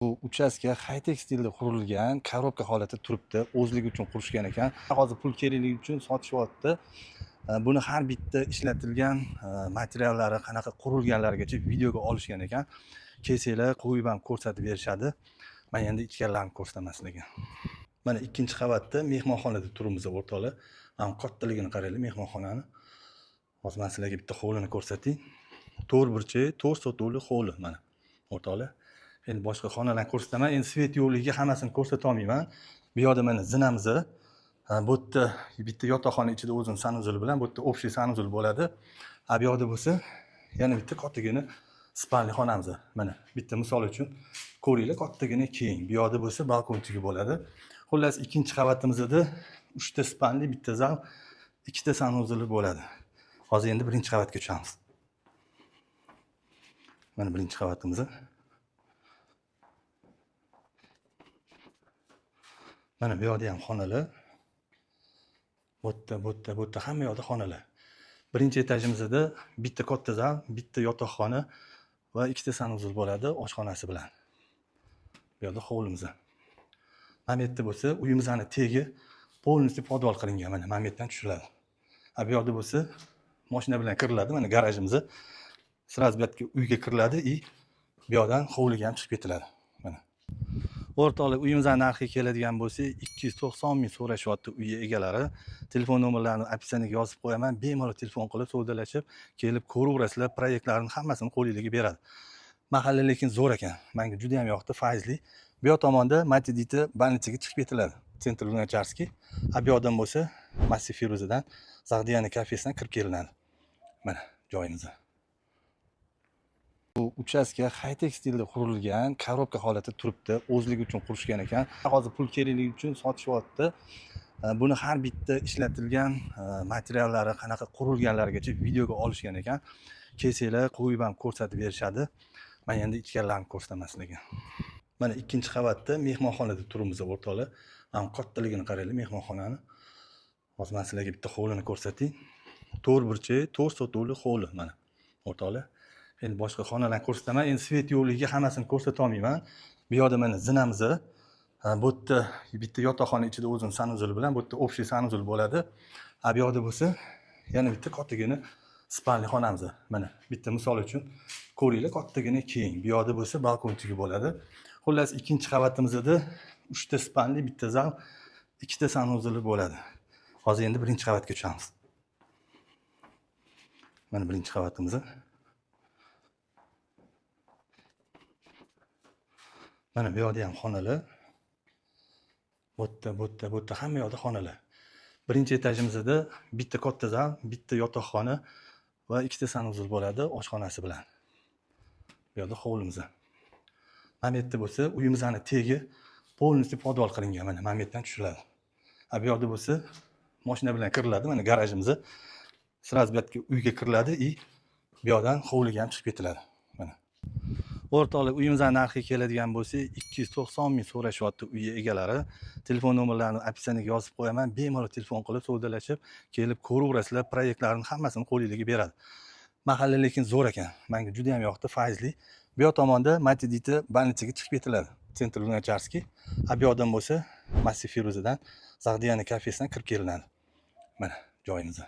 Bu uchastka high-tech stilda qurilgan, korobka holatida turibdi. O'zligi uchun qurishgan ekan. Hozir pul kerakligi uchun sotishyapti. Buni har bitta ishlatilgan materiallari qanaqa qurilganlarigacha videoga olishgan ekan. Kelsanglar qo'yib ham ko'rsatib berishadi. Men endi ichkarilarini ko'rsataman sizlarga. Mana ikkinchi qavatda mehmonxonada turibmiz o'rtoqlar. Mana kattaligini qaranglar mehmonxonani. Hozir men sizlarga bitta hovlini ko'rsatay. 4 burchak, 4 sotuvli hovli mana o'rtoqlar. Endi boshqa xonalarni ko'rsataman. Endi svet yo'qligiga hammasini ko'rsata olmayman. Bu yoqda mana zinamiz. Bu yerda bitta yotoqxona ichida o'zini sanuzul bilan, bu yerda общий sanuzul bo'ladi. Bu yoqda bo'lsa, yana bitta kattagina spalni xonamiz. Mana bitta misol uchun ko'ringlar, kattagina keng. Bu yoqda bo'lsa balkontigi bo'ladi. Xullas, ikkinchi qavatimizda 3 ta spalni, bitta zal, 2 ta sanuzuli bo'ladi. Hozir endi birinchi qavatga tushamiz. Mana birinchi qavatimiz. Mana bu yoqda ham xonalar. Bu yerda hamma yoqda xonalar. Birinchi etajimizda bitta katta zal, bitta yotoqxona va 2 ta sanuzul bo'ladi, oshxonasi bilan. Bu yoqda hovlimiz. Mana bu yerda bo'lsa, uyimizning tegi полностью podval qilingan. Mana bu yerdan tushiriladi. Bu yoqda bo'lsa, mashina bilan kiriladi. Mana garajimiz. Sraz bu yerga uyga kiriladi и bu yoqdan hovliga ham chiqib ketiladi. Mana. O'rtoqlar, uyimizning narxiga keladigan bo'lsa, 290 ming so'rashyapti uy egalari. Telefon nomerlarini opisiyaga yozib qo'yaman. Bemalol telefon qilib savdolashib, kelib ko'raverasizlar, proyektlarning hammasini qo'lingizga beradi. Mahalla lekin zo'r ekan. Menga juda ham yoqdi, faizli. Bu yoq tomonda Matidita bannichaga chiqib ketiladi. Sentr Lunacharskiy. Bu yoqdan bo'lsa, Massiv Feruzadan Zag'diyani kafesidan kirib kelinadi. Mana joyimiz. Bu uchastka high-tech stilda qurilgan, korobka holatida turibdi. O'zligi uchun qurishgan ekan. Hozir pul kerakligi uchun sotishyapti. Buni har bitta ishlatilgan materiallari qanaqa qurilganlarigacha videoga olishgan ekan. Kelsanglar qo'yib ham ko'rsatib berishadi. Men endi ichkarilarini ko'rsataman sizlarga. Mana ikkinchi qavatda mehmonxonada turibmiz o'rtoqlar. Mana kattaligini qaranglar mehmonxonani. Hozir men sizlarga bitta hovlini ko'rsatay. 4 burchak, 4 sotuvli hovli mana o'rtoqlar. Endi boshqa xonalarni ko'rsataman. Endi svet yo'qligiga hammasini ko'rsata olmayman. Bu yoqda mana zinamiz. Bu yerda bitta yotoqxona ichida o'zini sanuzul bilan, bu yerda общий sanuzul bo'ladi. Bu yoqda bo'lsa, yana bitta kattagina spalni xonamiz. Mana bitta misol uchun ko'ringlar, kattagina keng. Bu yoqda bo'lsa balkontigi bo'ladi. Xullas, ikkinchi qavatimizda 3 ta spalni, bitta zal, 2 ta sanuzuli bo'ladi. Hozir endi birinchi qavatga tushamiz. Mana birinchi qavatimiz. Mana bu yoqda ham xonalar. Bu yerda hamma yoqda xonalar. Birinchi etajimizda bitta katta zal, bitta yotoqxona va 2 ta sanuzul bo'ladi, oshxonasi bilan. Bu yoqda hovlimiz. Mana bu yerda bo'lsa, uyimizning tegi полностью podval qilingan. Mana bu yerdan tushiriladi. Bu yoqda bo'lsa, mashina bilan kiriladi. Mana garajimiz. Sraz bu yerga uyga kiriladi и bu yoqdan hovliga ham chiqib ketiladi. Mana. O'rtoqlar, uyimizning narxiga keladigan bo'lsa, 290 ming so'rashyapti uy egalari. Telefon nomerlarini opisiyaga yozib qo'yaman. Bemalol telefon qilib savdolashib, kelib ko'raverasizlar, proyektlarning hammasini qo'lingizga beradi. Mahalla lekin zo'r ekan. Menga juda ham yoqdi, faizli. Bu yoq tomonda Matidita bannichaga chiqib ketiladi. Sentr Lunacharskiy. Bu yoqdan bo'lsa, Massiv Feruzadan Zag'diyani kafesidan kirib kelinadi. Mana joyimiz.